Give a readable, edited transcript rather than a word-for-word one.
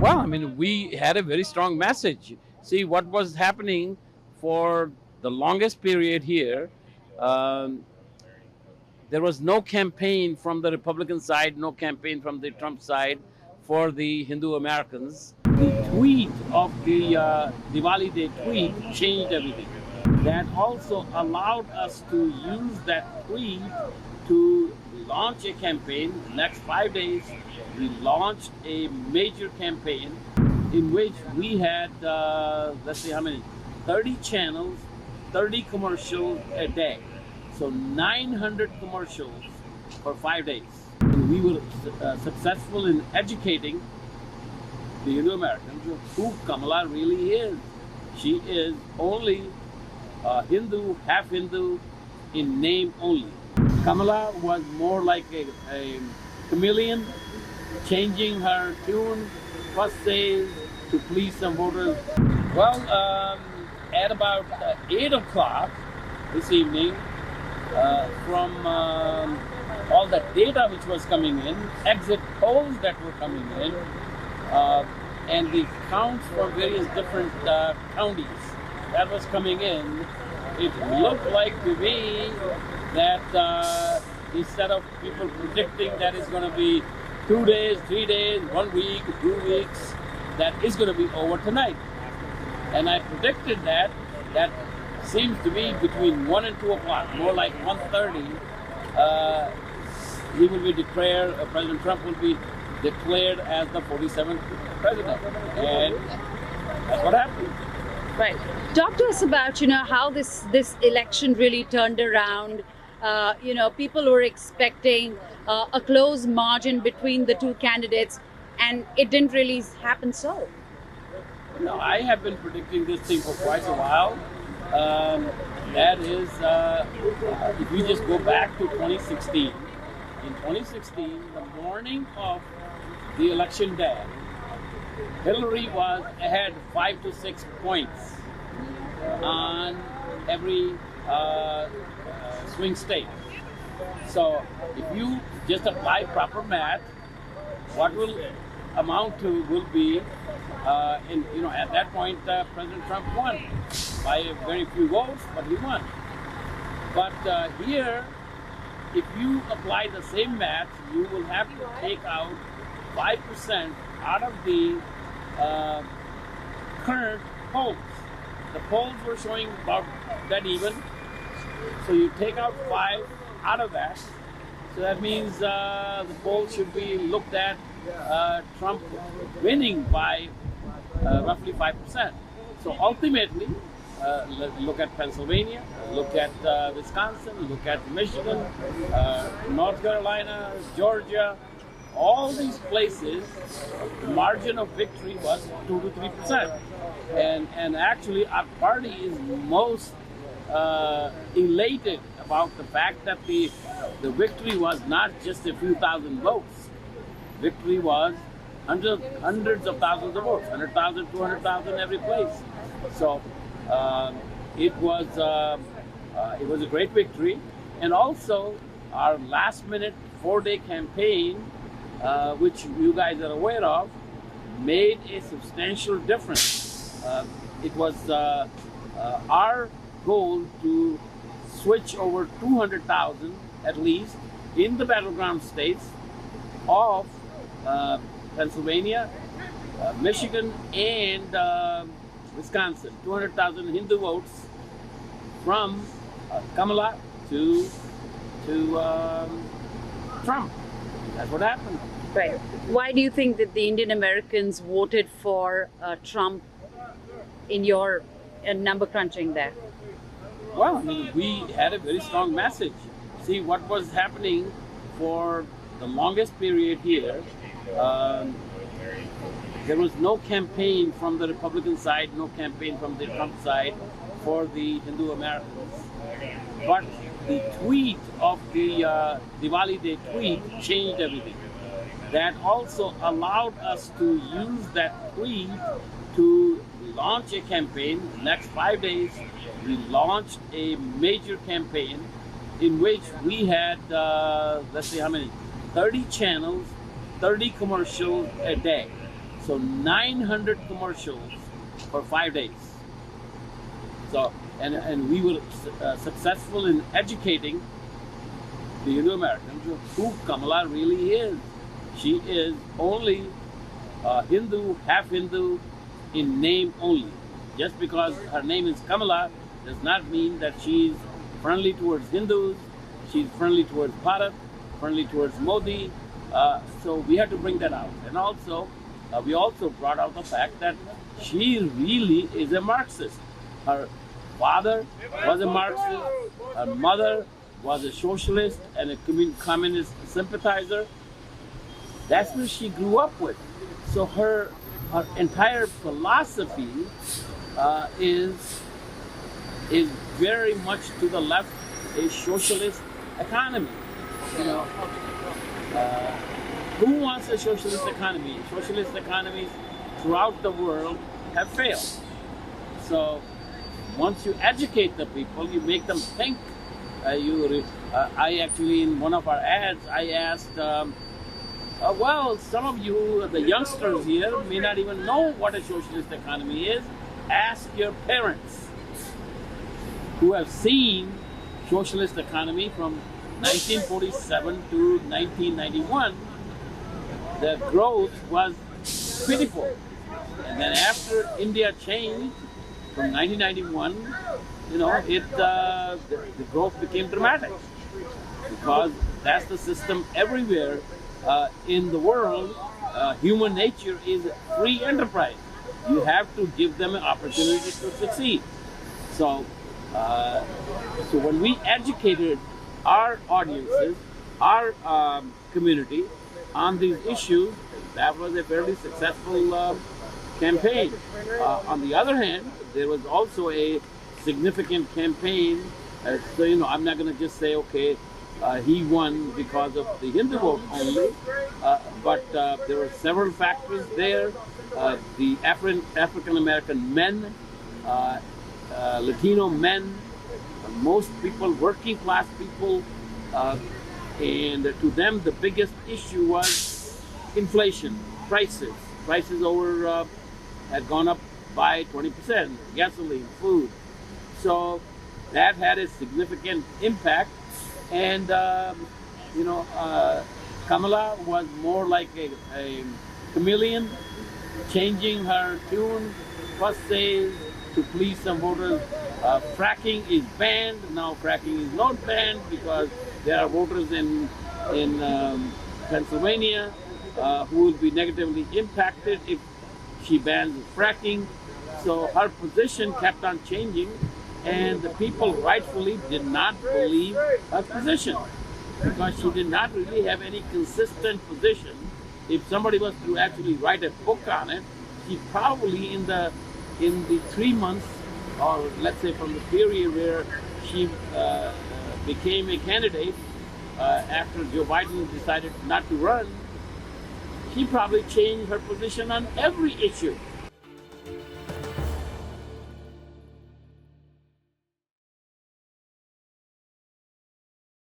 Well, I mean, we had a very strong message. See, what was happening for the longest period here, um, there was no campaign from the Republican side, no campaign from the Trump side for the Hindu Americans. The tweet of the Diwali Day tweet changed everything. That also allowed us to use that tweet to launch a campaign. Next 5 days, we launched a major campaign in which we had, let's see how many, 30 channels, 30 commercials a day. So 900 commercials for 5 days. And we were successful in educating the Hindu Americans who Kamala really is. She is only Hindu, half Hindu in name only. Kamala was more like a chameleon, changing her tune first days to please some voters. Well, at about 8 o'clock this evening, from all the data which was coming in, exit polls that were coming in, and the counts from various different counties that was coming in, it looked like to me that instead of people predicting that it's going to be 2 days, 3 days, 1 week, 2 weeks, that is going to be over tonight. And I predicted that seems to be between 1 and 2 o'clock, more like 1:30, he will be declared, President Trump will be declared as the 47th president. And that's what happened. Right. Talk to us about, how this election really turned around. People were expecting a close margin between the two candidates, and it didn't really happen so. No, I have been predicting this thing for quite a while. That is, if you just go back to 2016, in 2016, the morning of the election day, Hillary was ahead 5 to 6 points on every swing state. So if you just apply proper math, what will amount to will be, at that point, President Trump won by a very few votes, but he won. But here, if you apply the same math, you will have to take out 5% out of the current polls. The polls were showing about that even. So you take out 5 out of that. So that means the polls should be looked at Trump winning by roughly 5%. So ultimately, look at Pennsylvania, look at Wisconsin, look at Michigan, North Carolina, Georgia, all these places, the margin of victory was 2 to 3%. And actually our party is most elated about the fact that the victory was not just a few thousand votes. Victory was hundreds of thousands of votes, 100,000, 200,000 every place. So it was a great victory. And also our last minute 4-day campaign, which you guys are aware of, made a substantial difference. It was our goal to switch over 200,000 at least in the battleground states of Pennsylvania, Michigan, and Wisconsin. 200,000 Hindu votes from Kamala to Trump. That's what happened. Right. Why do you think that the Indian Americans voted for Trump in your number crunching there? Well, I mean, we had a very strong message. See, what was happening for the longest period here, there was no campaign from the Republican side, no campaign from the Trump side for the Hindu Americans. But the tweet of the Diwali Day tweet changed everything. That also allowed us to use that tweet to launch a campaign. Next 5 days, we launched a major campaign in which we had, let's see how many, 30 channels, 30 commercials a day. So 900 commercials for 5 days. So, and we were successful in educating the Hindu Americans who Kamala really is. She is only Hindu, half Hindu in name only. Just because her name is Kamala does not mean that she's friendly towards Hindus, she's friendly towards Bharat, friendly towards Modi. So we had to bring that out. And also, we also brought out the fact that she really is a Marxist. Her father was a Marxist, her mother was a socialist and a communist sympathizer. That's what she grew up with. So her entire philosophy is very much to the left, a socialist economy. You know, who wants a socialist economy? Socialist economies throughout the world have failed. So once you educate the people, you make them think. I actually, in one of our ads, I asked, well, some of you, the youngsters here, may not even know what a socialist economy is. Ask your parents who have seen socialist economy from 1947 to 1991. The growth was pitiful. And then after India changed from 1991, you know, the growth became dramatic because that's the system everywhere in the world. Human nature is free enterprise. You have to give them an opportunity to succeed. So, so when we educated our audiences, our community on these issues, that was a fairly successful campaign. On the other hand, there was also a significant campaign. So, you know, I'm not going to just say, okay, he won because of the Hindu vote only, but there were several factors there. The African American men, Latino men, most people, working class people, and to them the biggest issue was inflation, prices. Prices had gone up by 20%, gasoline, food. So that had a significant impact. And, you know, Kamala was more like a chameleon, changing her tune. First say to please some voters, fracking is banned. Now fracking is not banned because there are voters in Pennsylvania who will be negatively impacted if she bans fracking. So her position kept on changing, and the people rightfully did not believe her position because she did not really have any consistent position. If somebody was to actually write a book on it, she probably in the 3 months, or let's say from the period where she became a candidate after Joe Biden decided not to run, she probably changed her position on every issue.